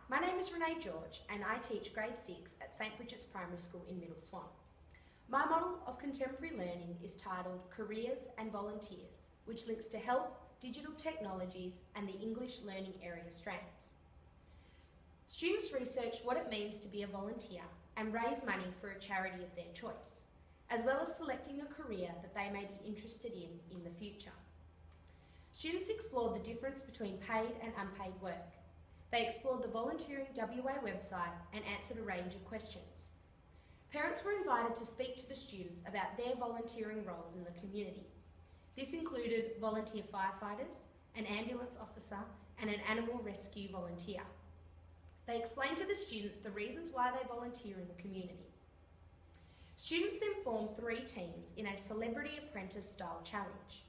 my name is Renee George and I teach grade 6 at St Bridget's Primary School in Middle Swan. My model of contemporary learning is titled Careers and Volunteers, which links to health, digital technologies and the English learning area strands. Students research what it means to be a volunteer and raise money for a charity of their choice, as well as selecting a career that they may be interested in the future. Students explored the difference between paid and unpaid work. They explored the Volunteering WA website and answered a range of questions. Parents were invited to speak to the students about their volunteering roles in the community. This included volunteer firefighters, an ambulance officer, and an animal rescue volunteer. They explained to the students the reasons why they volunteer in the community. Students then formed 3 teams in a celebrity apprentice style challenge.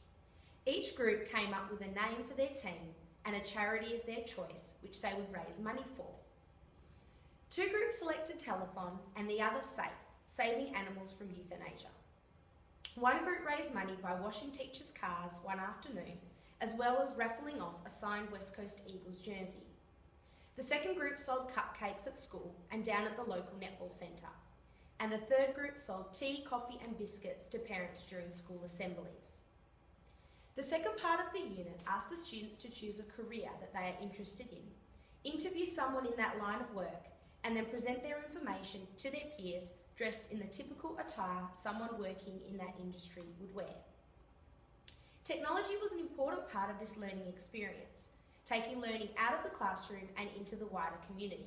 Each group came up with a name for their team and a charity of their choice which they would raise money for. 2 groups selected Telethon and the other SAFE, Saving Animals from Euthanasia. 1 group raised money by washing teachers' cars one afternoon, as well as raffling off a signed West Coast Eagles jersey. The 2nd group sold cupcakes at school and down at the local netball centre. And the 3rd group sold tea, coffee and biscuits to parents during school assemblies. The second part of the unit asked the students to choose a career that they are interested in, interview someone in that line of work, and then present their information to their peers dressed in the typical attire someone working in that industry would wear. Technology was an important part of this learning experience, taking learning out of the classroom and into the wider community.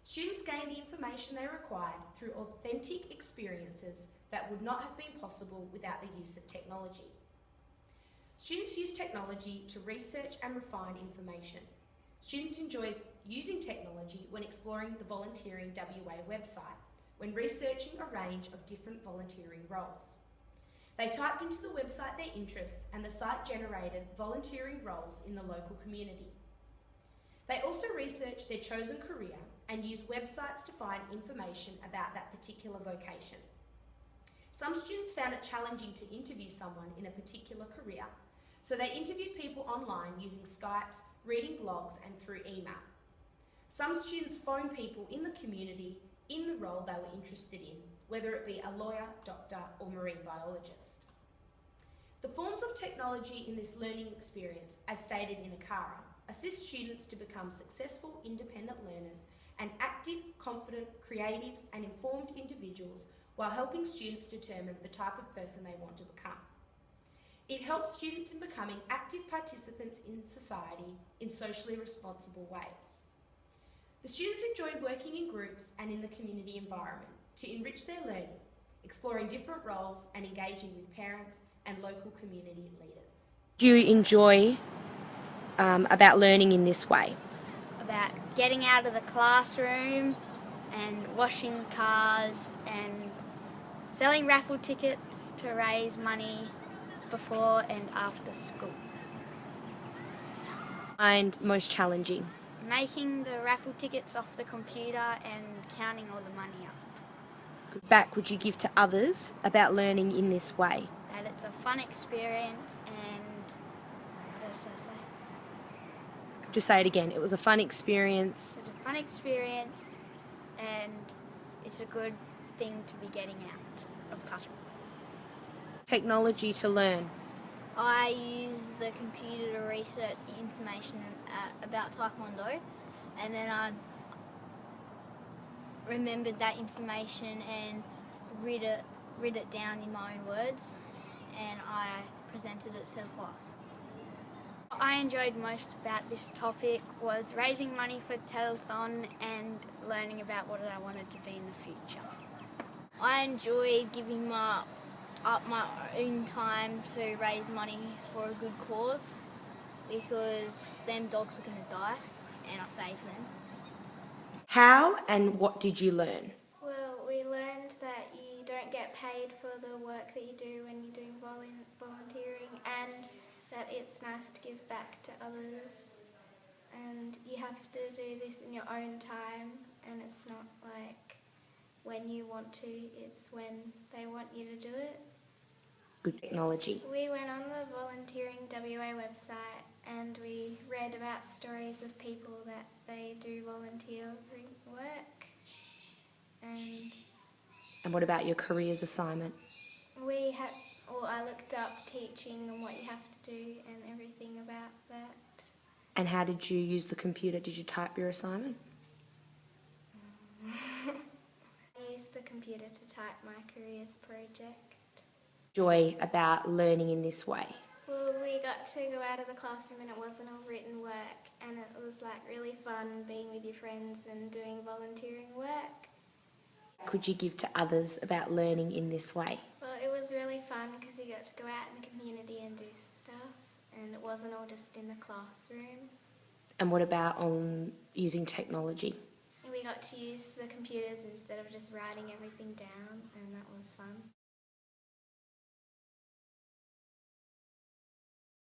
Students gained the information they required through authentic experiences that would not have been possible without the use of technology. Students use technology to research and refine information. Students enjoy using technology when exploring the Volunteering WA website, when researching a range of different volunteering roles. They typed into the website their interests and the site generated volunteering roles in the local community. They also researched their chosen career and used websites to find information about that particular vocation. Some students found it challenging to interview someone in a particular career, so they interviewed people online using Skypes, reading blogs and through email. Some students phoned people in the community in the role they were interested in, whether it be a lawyer, doctor or marine biologist. The forms of technology in this learning experience, as stated in ACARA, assist students to become successful independent learners and active, confident, creative and informed individuals while helping students determine the type of person they want to become. It helps students in becoming active participants in society in socially responsible ways. The students enjoyed working in groups and in the community environment to enrich their learning, exploring different roles and engaging with parents and local community leaders. Do you enjoy about learning in this way? About getting out of the classroom and washing cars and selling raffle tickets to raise money before and after school. And most challenging? Making the raffle tickets off the computer and counting all the money up. Good back would you give to others about learning in this way? That it's a fun experience and what else did I say? Just say it again. It was a fun experience. It's a fun experience and it's a good thing to be getting out of the classroom. Technology to learn. I use the computer to research the information about Taekwondo, and then I remembered that information and read it down in my own words, and I presented it to the class. What I enjoyed most about this topic was raising money for Telethon and learning about what I wanted to be in the future. I enjoyed giving up my own time to raise money for a good cause, because them dogs are going to die and I saved them. How and what did you learn? Well, we learned that you don't get paid for the work that you do when you're doing volunteering, and that it's nice to give back to others, and you have to do this in your own time, and it's not like when you want to, it's when they want you to do it. Good technology. We went on the Volunteering WA website and we read about stories of people that they do volunteering work. And what about your careers assignment? I looked up teaching and what you have to do and everything about that. And how did you use the computer? Did you type your assignment? I used the computer to type my careers project. Joy about learning in this way? Well, we got to go out of the classroom and it wasn't all written work, and it was like really fun being with your friends and doing volunteering work. Could you give to others about learning in this way? Well, it was really fun because you got to go out in the community and do stuff, and it wasn't all just in the classroom. And what about on using technology? And we got to use the computers instead of just writing everything down, and that was fun.